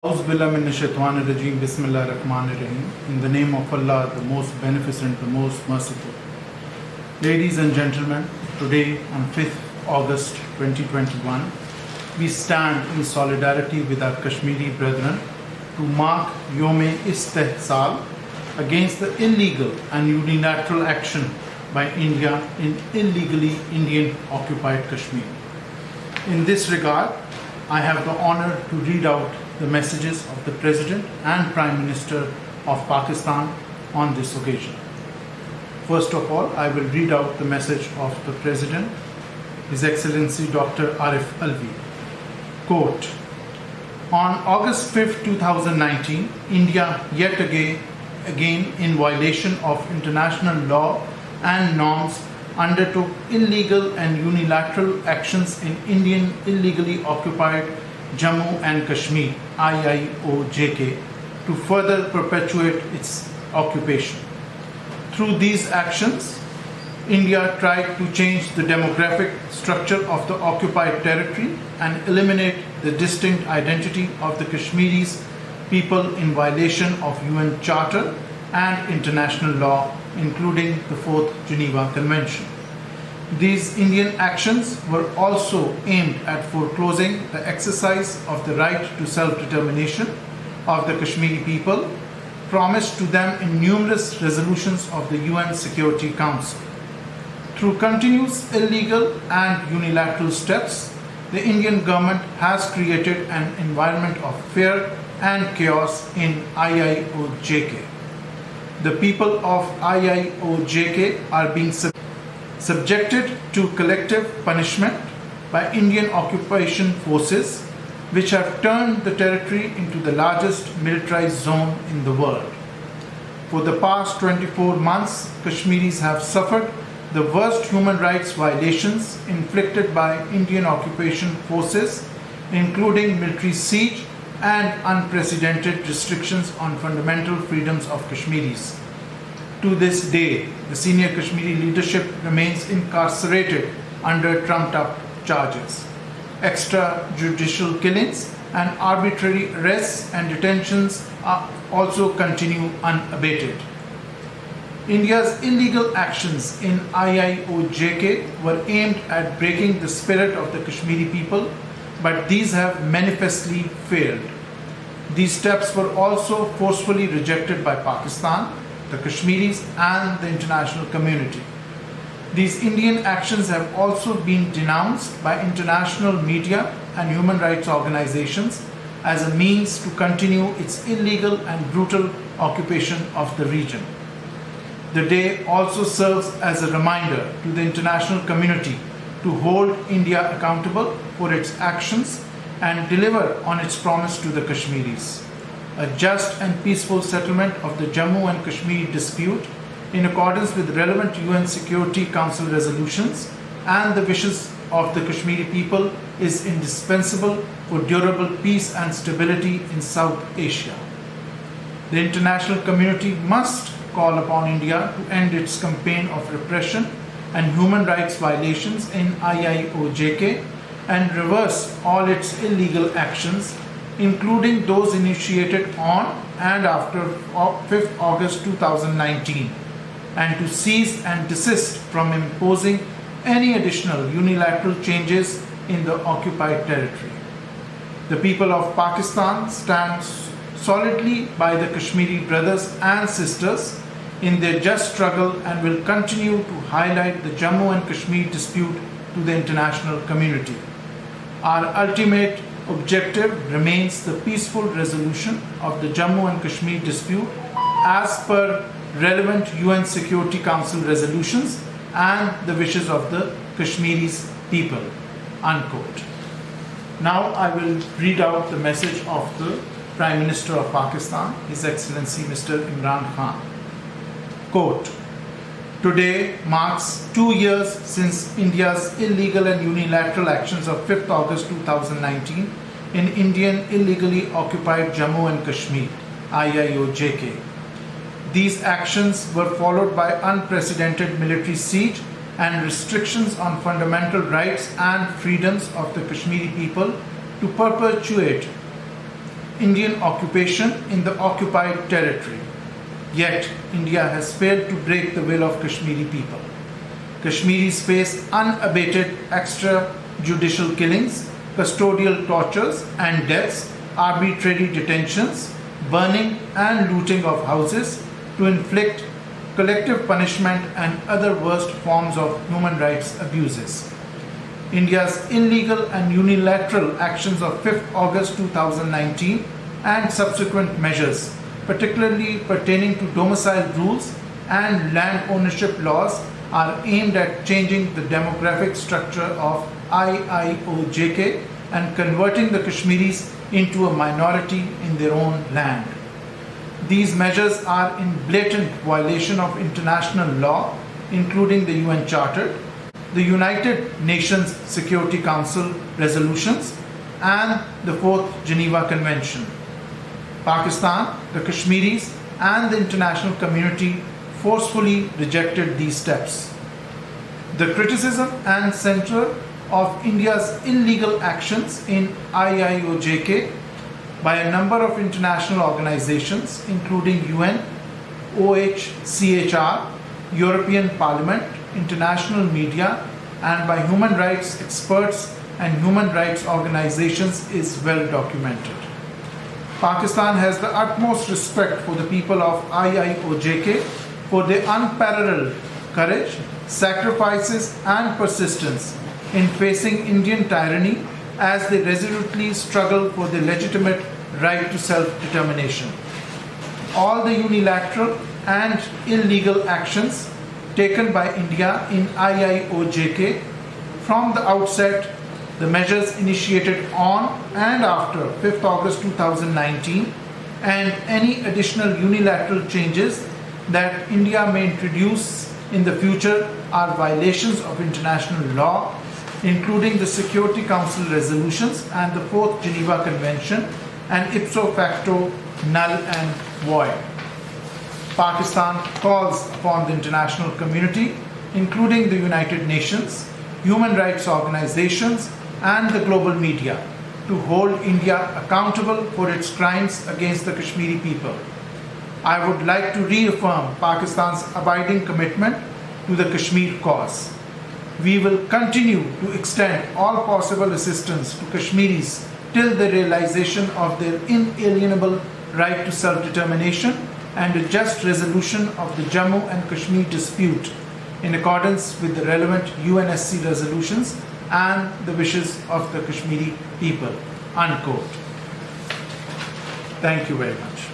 Bismillahir Rahmanir Rahim. In the name of Allah, the most beneficent, the most merciful. Ladies and gentlemen, today on 5th August 2021, we stand in solidarity with our Kashmiri brethren to mark Youm Istesal against the illegal and unilateral action by India in illegally Indian occupied Kashmir. In this regard, I have the honor to read out the messages of the President and Prime Minister of Pakistan on this occasion. First of all, I will read out the message of the President, His Excellency Dr. Arif Alvi. Quote, on August 5, 2019, India yet again in violation of international law and norms undertook illegal and unilateral actions in Indian illegally occupied Jammu and Kashmir (IIOJK) to further perpetuate its occupation. Through these actions, India tried to change the demographic structure of the occupied territory and eliminate the distinct identity of the Kashmiris people in violation of UN Charter and international law, including the 4th Geneva Convention. These Indian actions were also aimed at foreclosing the exercise of the right to self-determination of the Kashmiri people, promised to them in numerous resolutions of the UN Security Council. Through continuous illegal and unilateral steps, the Indian government has created an environment of fear and chaos in IIOJK. The people of IIOJK are being subjected to collective punishment by Indian occupation forces, which have turned the territory into the largest militarized zone in the world. For the past 24 months, Kashmiris have suffered the worst human rights violations inflicted by Indian occupation forces, including military siege and unprecedented restrictions on fundamental freedoms of Kashmiris. To this day, the senior Kashmiri leadership remains incarcerated under trumped-up charges. Extrajudicial killings and arbitrary arrests and detentions also continue unabated. India's illegal actions in IIOJK were aimed at breaking the spirit of the Kashmiri people, but these have manifestly failed. These steps were also forcefully rejected by Pakistan, the Kashmiris and the international community. These Indian actions have also been denounced by international media and human rights organizations as a means to continue its illegal and brutal occupation of the region. The day also serves as a reminder to the international community to hold India accountable for its actions and deliver on its promise to the Kashmiris. A just and peaceful settlement of the Jammu and Kashmir dispute in accordance with relevant UN Security Council resolutions and the wishes of the Kashmiri people is indispensable for durable peace and stability in South Asia. The international community must call upon India to end its campaign of repression and human rights violations in IIOJK and reverse all its illegal actions, including those initiated on and after 5th August 2019, and to cease and desist from imposing any additional unilateral changes in the occupied territory. The people of Pakistan stand solidly by the Kashmiri brothers and sisters in their just struggle and will continue to highlight the Jammu and Kashmir dispute to the international community. Our ultimate objective remains the peaceful resolution of the Jammu and Kashmir dispute as per relevant UN Security Council resolutions and the wishes of the Kashmiris people. Unquote. Now I will read out the message of the Prime Minister of Pakistan, His Excellency Mr. Imran Khan. Quote, today marks 2 years since India's illegal and unilateral actions of 5th August 2019 in Indian illegally occupied Jammu and Kashmir, IIOJK. These actions were followed by unprecedented military siege and restrictions on fundamental rights and freedoms of the Kashmiri people to perpetuate Indian occupation in the occupied territory. Yet, India has failed to break the will of Kashmiri people. Kashmiris face unabated extrajudicial killings, custodial tortures and deaths, arbitrary detentions, burning and looting of houses to inflict collective punishment and other worst forms of human rights abuses. India's illegal and unilateral actions of 5th August 2019 and subsequent measures, particularly pertaining to domicile rules and land ownership laws, are aimed at changing the demographic structure of IIOJK and converting the Kashmiris into a minority in their own land. These measures are in blatant violation of international law, including the UN Charter, the United Nations Security Council resolutions, and the 4th Geneva Convention. Pakistan, the Kashmiris, and the international community forcefully rejected these steps. The criticism and censure of India's illegal actions in IIOJK by a number of international organizations, including UN, OHCHR, European Parliament, international media, and by human rights experts and human rights organizations, is well documented. Pakistan has the utmost respect for the people of IIOJK for their unparalleled courage, sacrifices, and persistence in facing Indian tyranny as they resolutely struggle for their legitimate right to self-determination. All the unilateral and illegal actions taken by India in IIOJK from the outset, the measures initiated on and after 5th August 2019, and any additional unilateral changes that India may introduce in the future are violations of international law, including the Security Council resolutions and the 4th Geneva Convention, and ipso facto null and void. Pakistan calls upon the international community, including the United Nations, human rights organizations, and the global media, to hold India accountable for its crimes against the Kashmiri people. I would like to reaffirm Pakistan's abiding commitment to the Kashmir cause. We will continue to extend all possible assistance to Kashmiris till the realization of their inalienable right to self-determination and a just resolution of the Jammu and Kashmir dispute in accordance with the relevant UNSC resolutions and the wishes of the Kashmiri people." Unquote. Thank you very much.